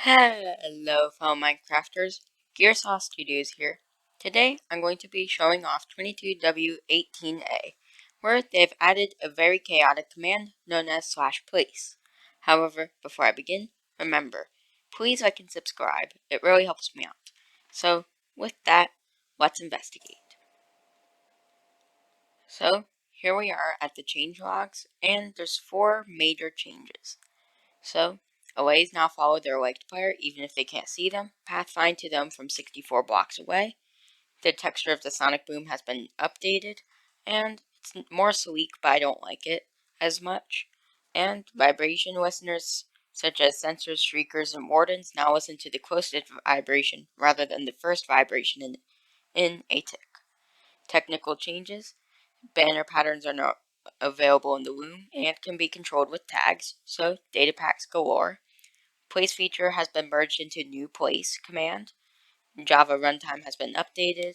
Hello, fellow Minecrafters. Gearsaw Studios here. Today, I'm going to be showing off 22W18A, where they've added a very chaotic command known as /place. However, before I begin, remember, please like and subscribe. It really helps me out. So, with that, let's investigate. So, here we are at the change logs, and there's 4 major changes. So, OAs now follow their liked player even if they can't see them, pathfind to them from 64 blocks away. The texture of the sonic boom has been updated, and it's more sleek, but I don't like it as much. And vibration listeners, such as sensors, shriekers, and wardens, now listen to the closest vibration rather than the first vibration in a tick. Technical changes. Banner patterns are now available in the loom and can be controlled with tags, so data packs galore. Place feature has been merged into new place command. Java runtime has been updated.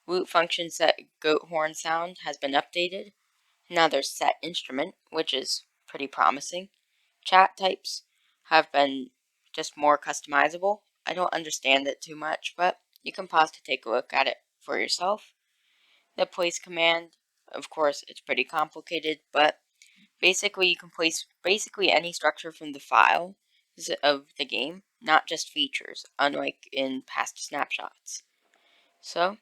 Root function set goat horn sound has been updated. Now there's set instrument, which is pretty promising. Chat types have been just more customizable. I don't understand it too much, but you can pause to take a look at it for yourself. The place command, of course, it's pretty complicated, but basically you can place basically any structure from the file of the game, not just features, unlike in past snapshots. So,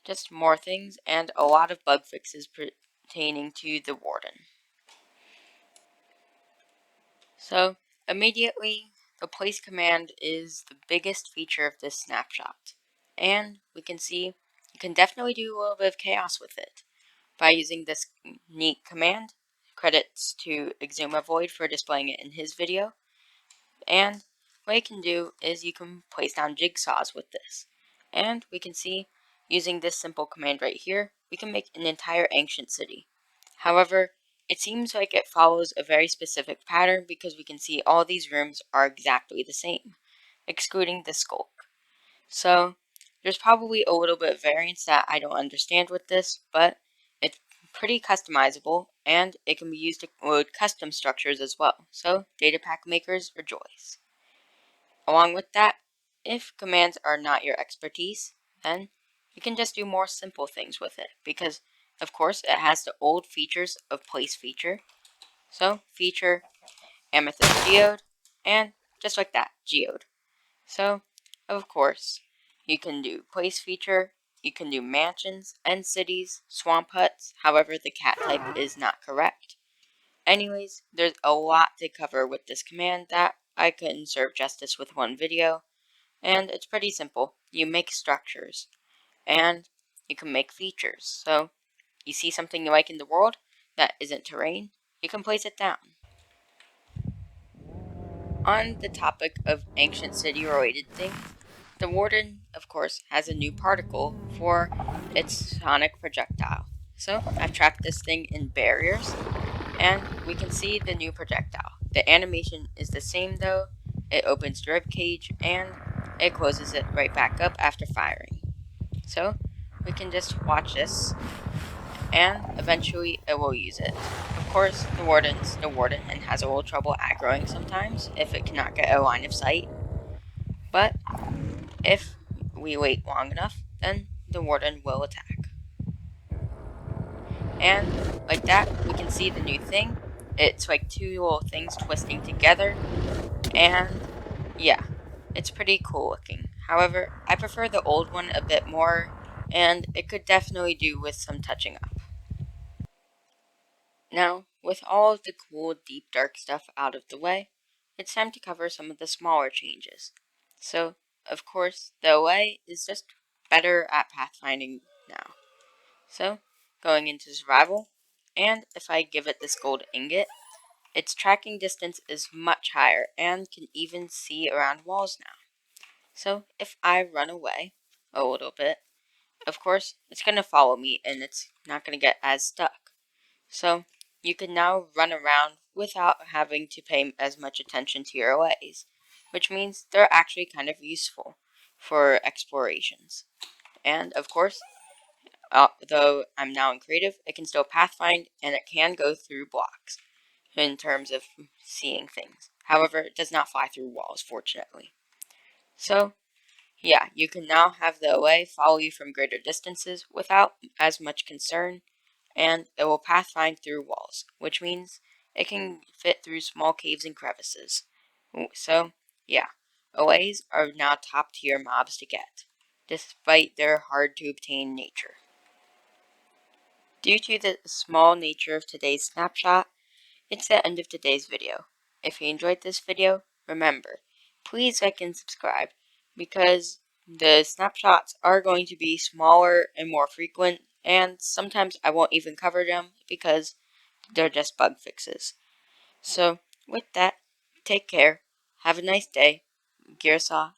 just more things and a lot of bug fixes pertaining to the Warden. So, immediately, the place command is the biggest feature of this snapshot. And we can see you can definitely do a little bit of chaos with it by using this neat command. Credits to Exumavoid for displaying it in his video. And what you can do is you can place down jigsaws with this. And we can see, using this simple command right here, we can make an entire ancient city. However, it seems like it follows a very specific pattern because we can see all these rooms are exactly the same, excluding the skulk. So, there's probably a little bit of variance that I don't understand with this, but it's pretty customizable, and it can be used to load custom structures as well. So, data pack makers rejoice. Along with that, if commands are not your expertise, then you can just do more simple things with it, because of course it has the old features of place feature. So, feature, amethyst geode, and just like that, geode. So, of course, you can do place feature, you can do mansions, end cities, swamp huts, however the cat type is not correct. Anyways, there's a lot to cover with this command that I couldn't serve justice with one video, and it's pretty simple. You make structures, and you can make features. So, you see something you like in the world that isn't terrain, you can place it down. On the topic of ancient city related things, the Warden, of course, has a new particle for its sonic projectile. So I've tracked this thing in barriers, and we can see the new projectile. The animation is the same though. It opens the rib cage and it closes it right back up after firing. So we can just watch this, and eventually it will use it. Of course, the Warden's the Warden and has a little trouble aggroing sometimes if it cannot get a line of sight. But if we wait long enough, then the Warden will attack. And like that, we can see the new thing. It's like 2 little things twisting together, and yeah, it's pretty cool looking. However, I prefer the old one a bit more, and it could definitely do with some touching up. Now, with all of the cool, deep, dark stuff out of the way, it's time to cover some of the smaller changes. So, of course, the OA is just better at pathfinding now. So, going into survival, and if I give it this gold ingot, its tracking distance is much higher and can even see around walls now. So, if I run away a little bit, of course, it's going to follow me and it's not going to get as stuck. So, you can now run around without having to pay as much attention to your OAs, which means they're actually kind of useful for explorations. And, of course, though I'm now in creative, it can still pathfind and it can go through blocks in terms of seeing things. However, it does not fly through walls, fortunately. So, yeah, you can now have the OA follow you from greater distances without as much concern, and it will pathfind through walls, which means it can fit through small caves and crevices. So, yeah, OAs are now top tier mobs to get, despite their hard to obtain nature. Due to the small nature of today's snapshot, it's the end of today's video. If you enjoyed this video, remember, please like and subscribe, because the snapshots are going to be smaller and more frequent, and sometimes I won't even cover them because they're just bug fixes. So, with that, take care, have a nice day, Gearsaw